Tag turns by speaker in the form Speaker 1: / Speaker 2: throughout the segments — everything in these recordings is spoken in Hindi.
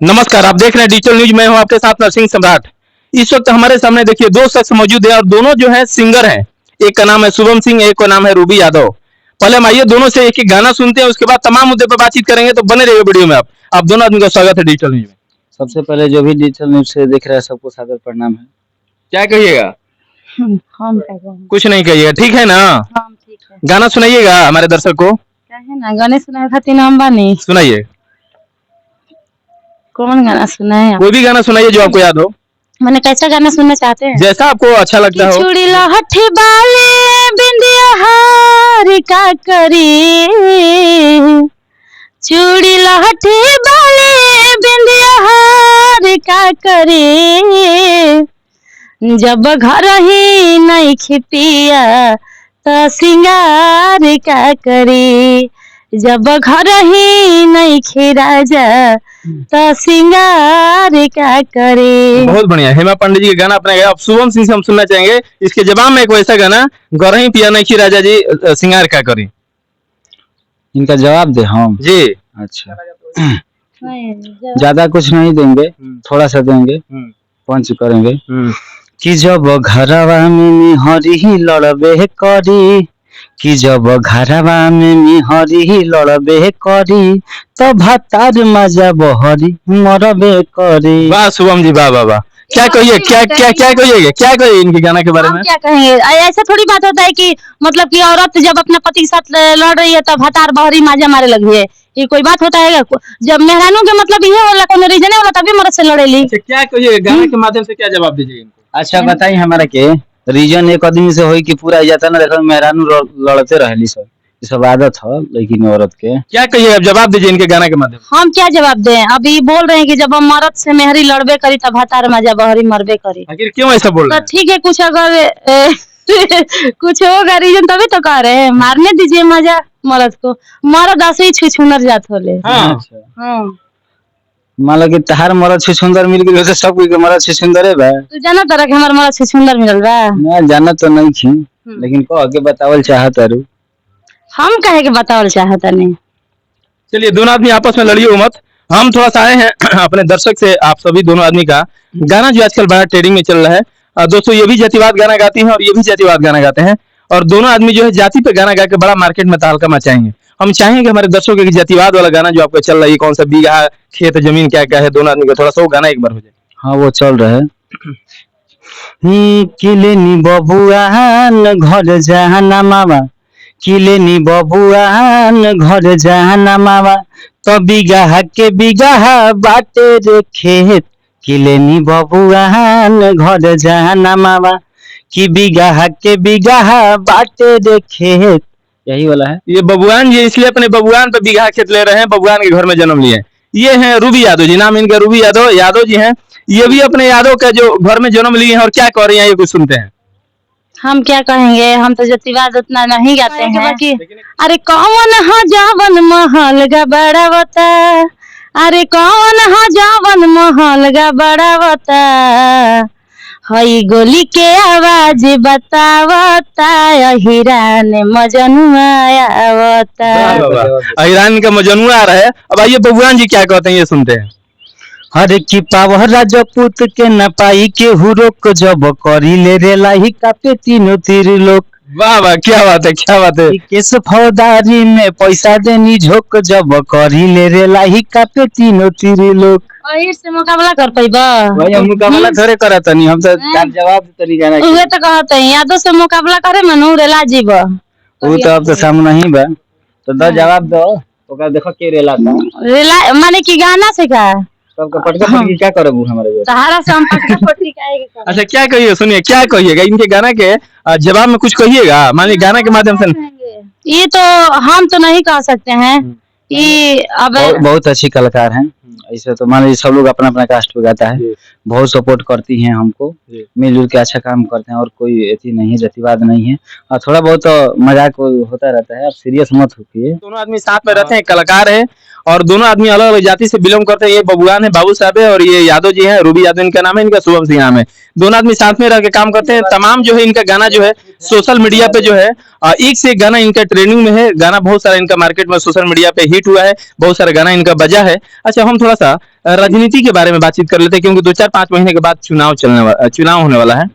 Speaker 1: नमस्कार, आप देख रहे हैं डिजिटल न्यूज। मैं हूं आपके साथ नरसिंह सम्राट। इस वक्त हमारे सामने देखिए दो शख्स मौजूद है और दोनों जो है सिंगर हैं। एक का नाम है शुभम सिंह, एक का नाम है रूबी यादव। पहले हम आइए दोनों से एक एक गाना सुनते हैं, उसके बाद तमाम मुद्दे पर बातचीत करेंगे। तो बने रहिए वीडियो में। आप दोनों आदमी का स्वागत है डिजिटल न्यूज में।
Speaker 2: सबसे पहले जो भी डिजिटल न्यूज से देख रहा है सबको सादर प्रणाम है।
Speaker 1: क्या कहिएगा?
Speaker 3: हम
Speaker 1: कुछ नहीं कहिएगा, ठीक है ना?
Speaker 3: ठीक है।
Speaker 1: गाना सुनाइएगा हमारे दर्शक को।
Speaker 3: क्या है ना, गाने सुनाए खातिर नाम बानी।
Speaker 1: सुनाइए,
Speaker 3: कौन गाना सुनाए आप?
Speaker 1: कोई भी गाना सुनाइए जो आपको याद हो।
Speaker 3: मैंने कैसा गाना सुनना चाहते हैं?
Speaker 1: जैसा आपको अच्छा लगता हो।
Speaker 3: चूड़ी लहठी बाले बिंदिया हार का करी, चूड़ी लहठी बाले बिंदिया हार का करी, जब घर ही नहीं खिपिया तो सिंगार का करी, जब घर ही नहीं खिराजा तो सिंगार का करे।
Speaker 1: बहुत बढ़िया, हेमा पांडे जी का गाना अपना गया। अब शुभम सिंह से हम सुनना चाहेंगे। इसके जवाब में एक वैसा गाना, गरही पिया नहीं राजा जी सिंगार क्या करी।
Speaker 2: इनका जवाब दे हम
Speaker 1: जी।
Speaker 2: अच्छा ज्यादा कुछ नहीं देंगे, थोड़ा सा देंगे, पंच करेंगे कि जब घरवा में हरी लड़बे करी, कि जब घरवा में हरी लड़बे करी तो भतार मजा बहरी मरबे करी।
Speaker 1: वाह शुभम जी, वाह वाह वाह। क्या कहिए, क्या क्या क्या कहिएगा, क्या कहिए इनके गाना के बारे में?
Speaker 3: क्या कहेंगे? ऐसा थोड़ी बात होता है कि मतलब कि औरत जब अपने पति के साथ लड़ रही है तो भतार बहरी माजा मारे लगी है, ये कोई बात होता है? जब मेहरानू के मतलब ये होला, कोनो रीजन होला तभी मर्द से लड़ेली।
Speaker 1: अच्छा, क्या कहिए गाने के माध्यम से, क्या जवाब दीजिएगा इनको?
Speaker 2: अच्छा बताइए हमारा के रीजन एक आदमी से होई कि पूरा जाता ना, देखो मेहरानू लड़ते रहली सब, ये सब आदत है लेकिन औरत के।
Speaker 1: क्या कहिए, अब जवाब दीजिए इनके गाना के माध्यम से।
Speaker 3: हम क्या जवाब दें? अभी बोल रहे हैं कि जब हम मर्द से मेहरी लड़बे करी तब भतार मजा बहरी मरबे करी।
Speaker 1: आखिर क्यों ऐसा बोल रहे
Speaker 3: तो ठीक है, कुछ अगर कुछ होगा रीजन तभी तो कह रहे हैं। मारने दीजिए मजा मर्द को, मर्द ऐसे ही छुछुनर जात होले।
Speaker 1: हैं? हाँ।
Speaker 3: हाँ।
Speaker 2: मान लो कि तहार मरद से सुंदर मिल गई तो सब कोई के मरद से सुंदर है बा।
Speaker 3: तू जाना तरह के हमार मर्द से सुंदर मिलल बा?
Speaker 2: मैं जाना तो नहीं थी लेकिन को आगे बतावल चाहत हरू।
Speaker 3: हम कहे के बतावल चाहता नहीं।
Speaker 1: चलिए दोनों आदमी आपस में लड़िए मत। हम थोड़ा सा आए हैं अपने दर्शक से, आप सभी दोनों आदमी का गाना जो आजकल बड़ा ट्रेडिंग में चल रहा है। दोस्तों ये भी जातिवाद गाना गाती हैं और ये भी जातिवाद गाना गाते हैं, और दोनों आदमी जो है जाति पे गाना गा के बड़ा मार्केट में तहलका मचाएंगे। हम चाहेंगे हमारे दर्शकों के जातिवाद वाला गाना जो आपका चल रहा है, कौन सा बीघा खेत जमीन क्या क्या है, दोनों आदमी का थोड़ा सा वो गाना एक बार हो जाए।
Speaker 2: हाँ वो चल रहा है। किलेनी बबुआन घर जाना मामा, किलेनी बबुआन घर जाना मामा, तो बिगहा के बिगहा बाटे रे खेत, किलेनी बबुआन घर जाना मामा, कि बिगहा के बिगहा बाटे रे खेत। यही वाला है।
Speaker 1: ये बबुआन जी इसलिए अपने बबुआन पे बीघा खेत ले रहे हैं, बबुआन के घर में जन्म लिए। ये हैं रूबी यादव जी, नाम इनका रूबी यादव यादव जी हैं। ये भी अपने यादव का जो घर में जन्म लिए हैं, और क्या कह रही हैं ये कुछ सुनते हैं।
Speaker 3: हम क्या कहेंगे, हम तो जातिवाद उतना नहीं गाते हैं कि अरे कौन हा जावन महल गा बड़ावता, अरे कौन हा जावन महल गा बड़ावता, हई गोली के आवाज बतावता, हिरान मजनुआ आवता।
Speaker 1: ईरान का मजनुआ आ रहा है। अब आइए बबुआन जी क्या कहते हैं ये सुनते हैं।
Speaker 2: हरे की पावर राजपूत के न पाई के हुरोक, जब करी ले रे लाही कापे तीनों तीर लोग।
Speaker 1: वाह वाह, क्या बात है, क्या बात है।
Speaker 2: केस फौदारी में पैसा देनी झोंक, जब करी ले रे लाही कापे तीनों तीर लोग।
Speaker 3: अहिर से मुकाबला कर पैबा?
Speaker 2: भाई हम मुकाबला थोड़े करत नहीं, हम तो जवाब तनी गाना।
Speaker 3: उहे तो कहते हैं यादव से मुकाबला करे मनु रेला जीव।
Speaker 2: वो तो अब तो सामने ही बा, तो दो जवाब दो। ओका देखो के रेला था
Speaker 3: रेला माने कि गाना से का
Speaker 2: सबका पटका पटकी क्या करबू हमारे जो
Speaker 3: सहारा से हम पटका पटकी काएगा।
Speaker 1: अच्छा क्या कहिए, सुनिए क्या कहिएगा इनके गाना के जवाब में, कुछ कहिएगा मान लीजिए गाना के माध्यम से।
Speaker 3: ये तो हम तो नहीं कह सकते हैं। ये अब
Speaker 2: बहुत अच्छी कलाकार हैं। ऐसे तो मान लीजिए सब लोग अपना अपना कास्ट पे गाता है, बहुत सपोर्ट करती हैं हमको, मिलजुल के अच्छा काम करते हैं, और कोई ऐसी नहीं है, जातिवाद नहीं है। और थोड़ा बहुत तो मजाक होता रहता है, आप सीरियस मत होइए।
Speaker 1: दोनों आदमी साथ में रहते हैं, कलाकार है, और दोनों आदमी अलग अलग जाति से बिलोंग करते हैं। ये बबुआन है, बाबू साहब है, और ये यादव जी है, रूबी यादव इनका नाम है, इनका शुभम सिंह नाम है। दोनों आदमी साथ में रह के काम करते हैं। तमाम जो है इनका गाना जो है सोशल मीडिया पे जो है एक से एक गाना इनका ट्रेंडिंग में है। गाना बहुत सारा इनका मार्केट में सोशल मीडिया पे हिट हुआ है, बहुत सारा गाना इनका बजा है। अच्छा हम थोड़ा सा राजनीति के बारे में बातचीत कर लेते हैं, क्योंकि 2-4-5 महीने के बाद चुनाव होने वाला है।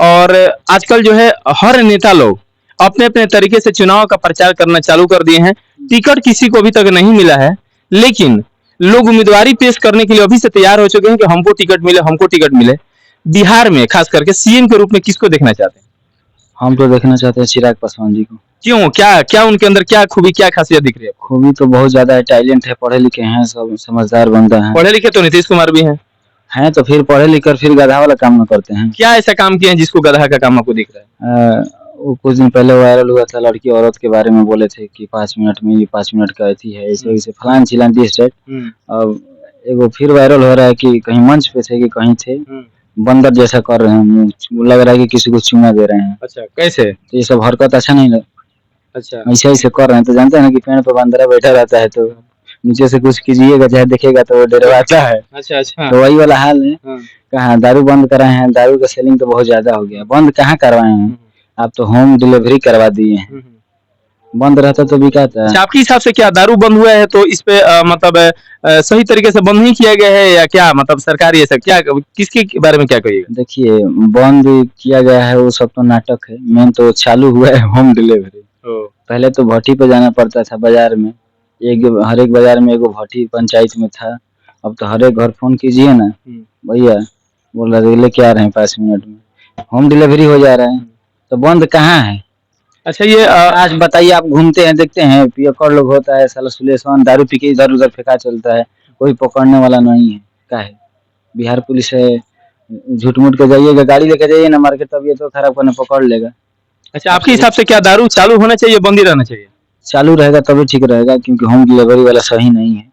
Speaker 1: और आजकल जो है हर नेता लोग अपने अपने तरीके से चुनाव का प्रचार करना चालू कर दिए हैं। टिकट किसी को अभी तक नहीं मिला है, लेकिन लोग उम्मीदवारी पेश करने के लिए अभी से तैयार हो चुके हैं कि हमको टिकट मिले, हमको टिकट मिले। बिहार में खास करके सीएम के रूप में किसको देखना चाहते हैं?
Speaker 2: हम तो देखना चाहते हैं चिराग पासवान जी को।
Speaker 1: क्यों, क्या क्या उनके अंदर क्या खूबी, क्या खासियत दिख रही है?
Speaker 2: खूबी तो बहुत ज्यादा है, टैलेंट है, पढ़े लिखे हैं, सब समझदार बंदा है।
Speaker 1: पढ़े लिखे तो नीतीश कुमार भी हैं।
Speaker 2: हैं तो फिर पढ़े लिख कर फिर गधा वाला काम न करते हैं।
Speaker 1: क्या ऐसा काम किए हैं जिसको गधा का काम आपको दिख रहा है?
Speaker 2: वो कुछ दिन पहले वायरल हुआ था, लड़की औरत के बारे में बोले थे कि 5 मिनट में, ये 5 मिनट का अथी है, ऐसे वैसे फलान चिलान दिस टाइप। अब एगो फिर वायरल हो रहा है कि कहीं मंच पे थे कि कहीं थे, बंदर जैसा कर रहे हैं, लग रहा है कि किसी को चूना दे रहे हैं।
Speaker 1: अच्छा, कैसे?
Speaker 2: तो ये सब हरकत अच्छा नहीं लग,
Speaker 1: अच्छा,
Speaker 2: ऐसे ऐसे कर रहे हैं। तो जानते हैं ना कि पेड़ पे बंदरा बैठा रहता है, तो नीचे से कुछ कीजिएगा चाहे देखेगा तो वो डरवाता है।
Speaker 1: अच्छा, अच्छा।
Speaker 2: तो वही वाला हाल है।
Speaker 1: हाँ।
Speaker 2: कहाँ दारू बंद कराए हैं, दारू का सेलिंग तो बहुत ज्यादा हो गया। बंद कहाँ करवाए हैं, आप तो होम डिलीवरी करवा दिए हैं। बंद रहता तो बिकाता है।
Speaker 1: अच्छा, आपके हिसाब से क्या दारू बंद हुआ है तो इस पे मतलब सही तरीके से बंद नहीं किया गया है, या क्या मतलब सरकार ये सब क्या, किसके बारे में क्या कहिएगा?
Speaker 2: देखिए, बंद किया गया है वो सब तो नाटक है, मेन तो चालू हुआ है होम डिलीवरी। पहले तो भट्टी पे जाना पड़ता था बाजार में, हर एक बाजार में एगो भट्टी पंचायत में था। अब तो हर एक घर फोन कीजिए ना, भैया बोल रहे लेके आ रहे हैं 5 मिनट में, होम डिलीवरी हो जा रहा है। तो बंद कहाँ है?
Speaker 1: अच्छा, ये
Speaker 2: आज बताइए, आप घूमते हैं देखते हैं पियक्कड़ लोग होता है, साला सुलेसान दारू पी के इधर उधर फेंका चलता है, कोई पकड़ने वाला नहीं है। क्या है, बिहार पुलिस है, झूठ मूठ के जाइएगा, गाड़ी लेके जाइए ना मार्केट, तब ये तो खराब करने पकड़ लेगा।
Speaker 1: अच्छा, आपके हिसाब से क्या दारू चालू होना चाहिए, बंद ही रहना चाहिए?
Speaker 2: चालू रहेगा तभी ठीक रहेगा, क्योंकि होम डिलीवरी वाला सही नहीं है।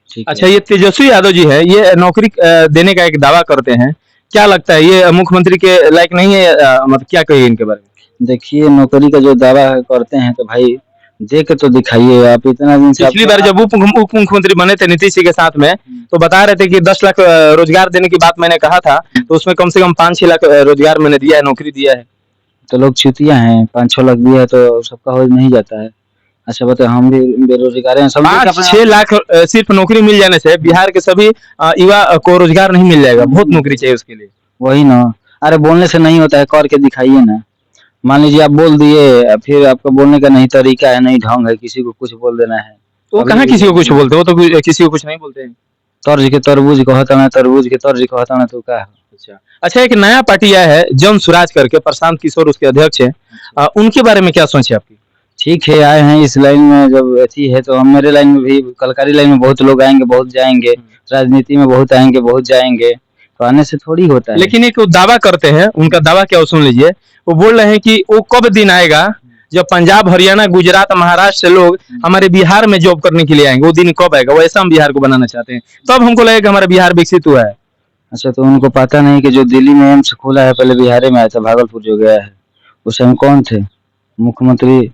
Speaker 2: ठीक
Speaker 1: अच्छा,
Speaker 2: है।
Speaker 1: ये तेजस्वी यादव जी है, ये नौकरी देने का एक दावा करते हैं, क्या लगता है ये मुख्यमंत्री के लायक नहीं है? मतलब क्या कहिए इनके बारे में?
Speaker 2: देखिए, नौकरी का जो दावा करते हैं तो भाई दे के तो दिखाइए। आप इतना दिन से
Speaker 1: पिछली बार जब उप मुख्यमंत्री बने थे नीतीश जी के साथ में, तो बता रहे थे कि 10 लाख रोजगार देने की बात मैंने कहा था, तो उसमें कम से कम 5-6 लाख रोजगार मैंने दिया है, नौकरी दिया है।
Speaker 2: तो लोग चुतिया हैं, 5-6 लाख दिया है तो सबका हो नहीं जाता है। अच्छा बताओ, हम भी बेरोजगार हैं, सब
Speaker 1: 5-6 लाख सिर्फ नौकरी मिल जाने से बिहार के सभी युवा को रोजगार नहीं मिल जाएगा, बहुत नौकरी चाहिए उसके लिए।
Speaker 2: वही ना, अरे बोलने से नहीं होता है, करके दिखाइए ना। मान लीजिए आप बोल दिए, फिर आपका बोलने का नहीं तरीका है, नहीं ढंग है, किसी को कुछ बोल देना है।
Speaker 1: तो वो कहाँ किसी को कुछ बोलते, वो तो किसी को कुछ नहीं बोलते हैं।
Speaker 2: तर्ज के तरबूज कहता ना, तरबूज के तर्ज कहता ना, तो क्या है।
Speaker 1: अच्छा, एक नया पार्टी आया है जन स्वराज करके, प्रशांत किशोर उसके अध्यक्ष हैं, उनके बारे में क्या सोच है आपकी?
Speaker 2: ठीक है, आए हैं इस लाइन में, जब ऐसी है तो हम मेरे लाइन में भी, कलकारी लाइन में बहुत लोग आएंगे, बहुत जाएंगे, राजनीति में बहुत आएंगे, बहुत जाएंगे, तो आने से थोड़ी होता है।
Speaker 1: लेकिन एक दावा करते हैं, उनका दावा क्या, सुन लीजिए। वो बोल रहे हैं कि वो कब दिन आएगा जब पंजाब, हरियाणा, गुजरात, महाराष्ट्र से लोग हमारे बिहार में जॉब करने के लिए आएंगे, वो दिन कब आएगा? वो ऐसा हम बिहार को बनाना चाहते हैं, तब हमको लगेगा हमारा बिहार विकसित हुआ है।
Speaker 2: अच्छा, तो उनको पता नहीं कि जो दिल्ली में एम्स खोला है पहले बिहार में आया था, भागलपुर जो गया है, उस टाइम कौन थे मुख्यमंत्री?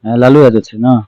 Speaker 2: लालू यादव थे ना?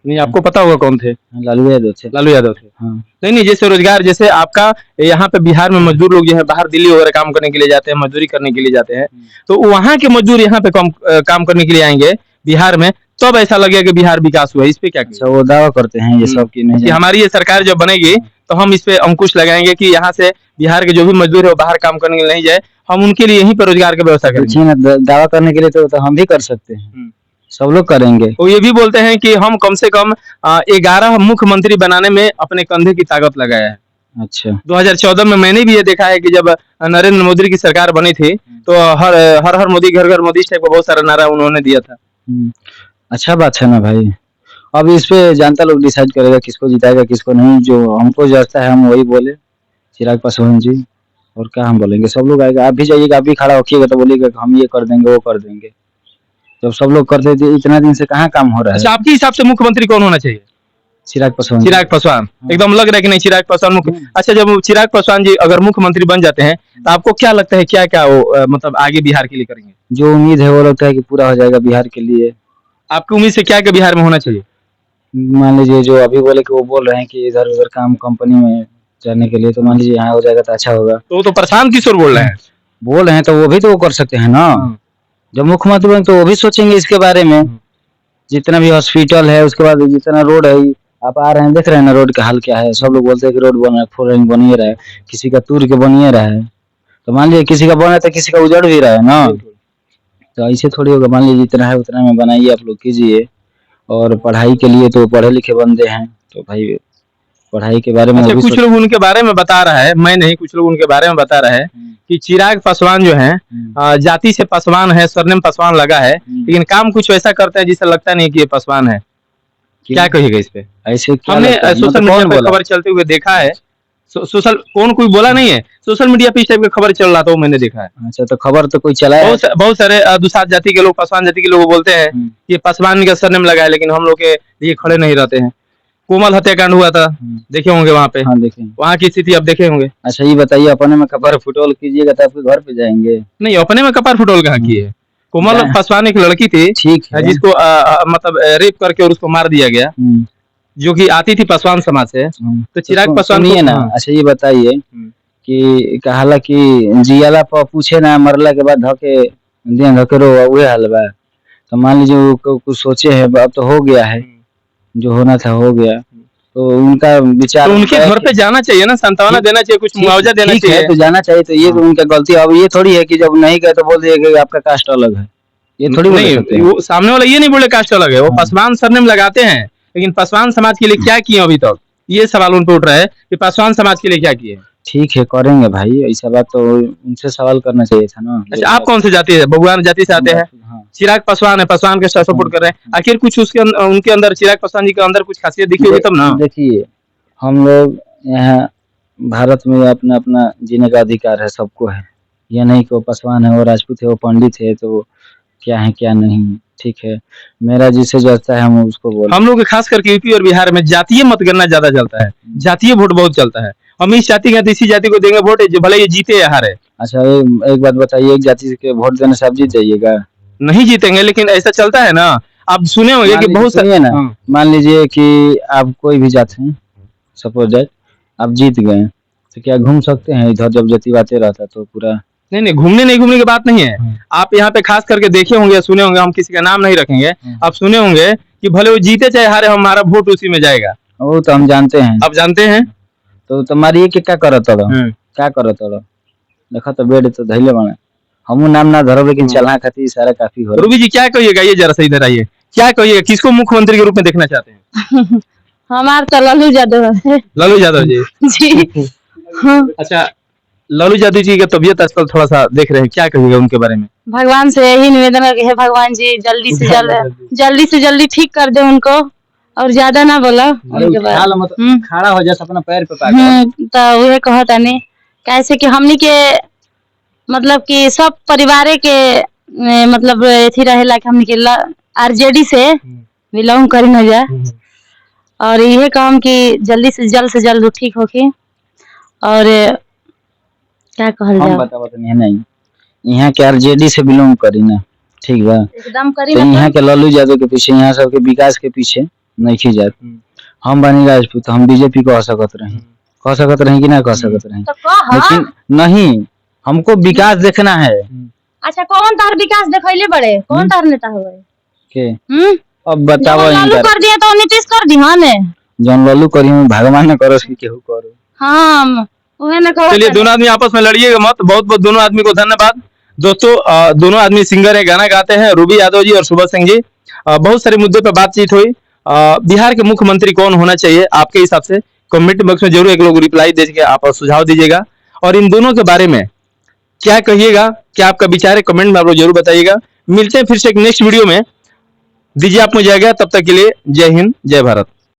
Speaker 1: नहीं, आपको पता होगा कौन थे?
Speaker 2: लालू यादव थे।
Speaker 1: लालू यादव थे।
Speaker 2: हाँ।
Speaker 1: नहीं, जैसे रोजगार, जैसे आपका यहाँ पे बिहार में मजदूर लोग जो है बाहर दिल्ली वगैरह काम करने के लिए जाते हैं, मजदूरी करने के लिए जाते हैं, तो वहाँ के मजदूर यहाँ पे काम करने के लिए आएंगे बिहार में, तब ऐसा लगेगा कि बिहार विकास हुआ है। इस पे क्या?
Speaker 2: अच्छा, वो दावा करते हैं ये सब की नहीं,
Speaker 1: कि हमारी ये सरकार जब बनेगी तो हम इस पे अंकुश लगाएंगे कि यहाँ से बिहार के जो भी मजदूर है वो बाहर काम करने के लिए नहीं जाए, हम उनके लिए यहीं पर रोजगार की व्यवस्था करेंगे।
Speaker 2: दावा करने के लिए तो हम भी कर सकते हैं, सब लोग करेंगे।
Speaker 1: वो ये भी बोलते हैं कि हम कम से कम 11 मुख्यमंत्री बनाने में अपने कंधे की ताकत लगाया है।
Speaker 2: अच्छा,
Speaker 1: 2014 में मैंने भी ये देखा है कि जब नरेंद्र मोदी की सरकार बनी थी, तो हर हर मोदी, घर घर मोदी, इस टाइप का बहुत सारा नारा उन्होंने दिया था।
Speaker 2: अच्छा बात है ना भाई। अब इस पे जनता लोग डिसाइड करेगा किसको जिताएगा किसको नहीं, जो हमको जैसा है हम वही बोले, चिराग पासवान जी, और क्या हम बोलेंगे। सब लोग आएगा, आप भी जाइएगा, आप भी खड़ा होकिएगा तो बोलिएगा हम ये कर देंगे, वो कर देंगे। जब सब लोग करते थे, इतना दिन से कहाँ काम हो रहा है।
Speaker 1: अच्छा, आपके हिसाब से मुख्यमंत्री कौन होना चाहिए?
Speaker 2: चिराग पासवान।
Speaker 1: चिराग पासवान एकदम लग रहा है कि नहीं, चिराग पासवान मुख्य। अच्छा, जब चिराग पासवान जी अगर मुख्यमंत्री बन जाते हैं तो आपको क्या लगता है, क्या क्या वो मतलब आगे बिहार के लिए करेंगे?
Speaker 2: जो उम्मीद है वो लगता है कि पूरा हो जाएगा बिहार के लिए।
Speaker 1: आपकी उम्मीद से क्या क्या बिहार में होना चाहिए?
Speaker 2: मान लीजिए जो अभी बोले कि वो बोल रहे हैं कि इधर उधर काम कंपनी में जाने के लिए, तो मान लीजिए यहाँ हो जाएगा तो अच्छा होगा।
Speaker 1: तो वो तो प्रशांत किशोर बोल रहे हैं,
Speaker 2: तो वो भी तो वो कर सकते हैं ना। जब मुख्यमंत्री बने तो वो भी सोचेंगे इसके बारे में, जितना भी हॉस्पिटल है, उसके बाद जितना रोड है, आप आ रहे हैं, देख रहे हैं ना रोड का हाल क्या है। सब लोग बोलते हैं कि रोड बन रहा है, 4 लेन बन ही रहा है, किसी का तूर के बन ही रहा है। तो मान लीजिए किसी का बना है तो किसी का उजड़ भी रहा है ना। तो ऐसे थोड़ी होगा, मान लीजिए जितना है उतना में बनाइए, आप लोग कीजिए। और पढ़ाई के लिए तो पढ़े लिखे बंदे हैं, तो भाई पढ़ाई के बारे में
Speaker 1: अच्छा,
Speaker 2: वो भी
Speaker 1: कुछ लोग उनके बारे में बता रहा है, मैं नहीं, कुछ लोग उनके बारे में बता रहे हैं कि चिराग पासवान जो है जाति से पासवान है, सरनेम पासवान लगा है, लेकिन काम कुछ वैसा करता है जिससे लगता नहीं कि ये पासवान है। क्या कहिएगा इस पे?
Speaker 2: ऐसे क्या
Speaker 1: हमने
Speaker 2: लगता है?
Speaker 1: सोशल
Speaker 2: मतलब
Speaker 1: मीडिया
Speaker 2: कौन
Speaker 1: पर
Speaker 2: बोला?
Speaker 1: खबर चलते हुए देखा है। सोशल कौन कोई बोला नहीं है, सोशल मीडिया पे इस टाइप की खबर चल रहा था, वो मैंने देखा है।
Speaker 2: अच्छा, तो खबर तो कोई चलाया है?
Speaker 1: बहुत सारे दुसाध जाति के लोग, पासवान जाति के लोग बोलते हैं कि पासवान का सरनेम लगा है, लेकिन हम लोग के लिए खड़े नहीं रहते हैं। कोमल हत्याकांड हुआ था, देखे होंगे वहाँ पे,
Speaker 2: हाँ देखें।
Speaker 1: वहाँ की स्थिति आप देखे होंगे।
Speaker 2: अच्छा ये बताइए, अपने में कपार फुटबॉल कीजिएगा तो आपके घर पे जाएंगे?
Speaker 1: नहीं, अपने में कपार फुटबॉल कहाँ की है। कोमल पासवान एक लड़की थी,
Speaker 2: ठीक है।
Speaker 1: जिसको मतलब रेप करके और उसको मार दिया गया, जो कि आती थी पासवान समाज से। तो चिराग पासवान
Speaker 2: सुनिए
Speaker 1: को
Speaker 2: ना। अच्छा ये बताइए कि कहाला कि जियाला पर पूछे ना, मरला के बाद धके दिन धके रो उहे हाल बा। तो मान लीजिए वो कुछ सोचे है, अब तो हो गया है, जो होना था हो गया। तो उनका विचार,
Speaker 1: तो उनके घर पे जाना चाहिए ना, सांत्वना देना चाहिए, कुछ मुआवजा देना
Speaker 2: ठीक है,
Speaker 1: चाहिए।
Speaker 2: तो जाना चाहिए। तो ये तो उनका गलती। अब ये थोड़ी है कि जब नहीं गए तो बोल दिए कि आपका कास्ट अलग है, ये थोड़ी बोल सकते
Speaker 1: नहीं,
Speaker 2: हैं।
Speaker 1: वो सामने वाला ये नहीं बोले कास्ट अलग है, वो पासवान सरनेम लगाते हैं, लेकिन पासवान समाज के लिए क्या किए अभी तक, ये सवाल उन पे उठ रहा है कि पासवान समाज के लिए क्या किए।
Speaker 2: ठीक है, करेंगे भाई, ऐसा बात तो उनसे सवाल करना चाहिए था ना।
Speaker 1: अच्छा, आप कौन से जाति है? भगवान जाति से आते हैं।
Speaker 2: हाँ।
Speaker 1: चिराग पासवान है, पासवान के साथ सपोर्ट कर रहे हैं, आखिर कुछ उसके उनके अंदर, चिराग पासवान जी के अंदर कुछ खासियत दिखी होगी तब ना।
Speaker 2: देखिए, हम लोग यहाँ भारत में अपना अपना जीने का अधिकार है, सबको है। यह नहीं कि वो पासवान है, वो राजपूत है, वो पंडित है, तो क्या है क्या नहीं। ठीक है, मेरा जिससे जचता है हम उसको बोल।
Speaker 1: हम लोग खास करके यूपी और बिहार में जातीय मतगणना ज्यादा चलता है, जातीय वोट बहुत चलता है। हम इस जाति का इसी जाति को देंगे वोट, जो भले ये जीते या हारे।
Speaker 2: अच्छा एक बात बताइए, एक जाति के वोट देने से आप जीत जाइएगा?
Speaker 1: नहीं जीतेंगे, लेकिन ऐसा चलता है ना। आप सुने होंगे कि बहुत
Speaker 2: सुनिए ना, मान लीजिए कि आप कोई भी जाति हैं, सपोज दैट आप जीत गए, तो क्या घूम सकते हैं इधर? जब जतिवाते रहता तो पूरा।
Speaker 1: नहीं, घूमने की बात नहीं है। आप यहाँ पे खास करके देखे होंगे, सुने होंगे, हम किसी का नाम नहीं रखेंगे, आप सुने होंगे कि भले वो जीते चाहे हारे, हमारा वोट उसी में जाएगा।
Speaker 2: वो तो हम जानते हैं।
Speaker 1: आप जानते हैं?
Speaker 2: तो तुम्हारी ये क्या करत क्या करत देखा तो बेड तो धैले बना, हमू नाम ना धरो, लेकिन चलना खातिर सारा काफी हो।
Speaker 1: रूबी जी क्या कहिएगा, ये जरा सा इधर आइए, क्या कहिएगा, किसको मुख्यमंत्री के रूप में देखना चाहते हैं?
Speaker 3: हमार तो लालू यादव है।
Speaker 1: लालू यादव जी
Speaker 3: जी। हाँ।
Speaker 1: अच्छा, लालू यादव जी की तबीयत आजकल थोड़ा सा देख रहे हैं, क्या कहिएगा उनके बारे में?
Speaker 3: भगवान से यही निवेदन है कि हे भगवान जी जल्दी से जल्दी ठीक कर दे उनको, और ज्यादा ना बोला उनके बारे।
Speaker 2: खड़ा हो जा अपना पैर पे
Speaker 3: तो वह कहता नहीं, कैसे कि हमनी के मतलब कि सब परिवार के मतलब एथी रहेला कि हमनी के आरजेडी से बिलोंग करी न जाए, और यह काम कि जल्दी से जल्द ठीक होके। और क्या कहल जाए,
Speaker 2: हम बताओ नहीं, यहाँ के आरजेडी से बिलोंग करी ना, ठीक बा,
Speaker 3: एकदम करी
Speaker 2: तो
Speaker 3: ना।
Speaker 2: यहाँ के लालू यादव के पीछे, यहाँ सबके विकास के पीछे नहीं खी जात। हम बनी राजपूत, हम बीजेपी कह सकत रही कि ना कह सकत रही, लेकिन नहीं, हमको विकास देखना है।
Speaker 3: अच्छा, कौन तार विकास देखैले बड़े, कौन तार नेता हुए
Speaker 2: के? अब बताओ,
Speaker 3: लालू कर दिया तो नीतीश कर दी। हाँ ने
Speaker 2: जौन लालू करी भगवान ने करो कि केहू करो।
Speaker 3: हाँ,
Speaker 1: चलिए, दोनों आदमी आपस में लड़िएगा मत। बहुत बहुत दोनों आदमी को धन्यवाद। दोस्तों, दोनों आदमी सिंगर है, गाना गाते हैं, रूबी यादव जी और सुबह सिंह जी। बहुत सारे मुद्दे पर बातचीत हुई। बिहार के मुख्यमंत्री कौन होना चाहिए आपके हिसाब से? कमेंट बॉक्स में जरूर एक लोग रिप्लाई दीजिएगा, आप सुझाव दीजिएगा, और इन दोनों के बारे में क्या कहिएगा, क्या आपका विचार है, कमेंट में आप लोग जरूर बताइएगा। मिलते हैं फिर से एक नेक्स्ट वीडियो में। दीजिए आप मुझे आज्ञा, तब तक के लिए जय हिंद, जय भारत।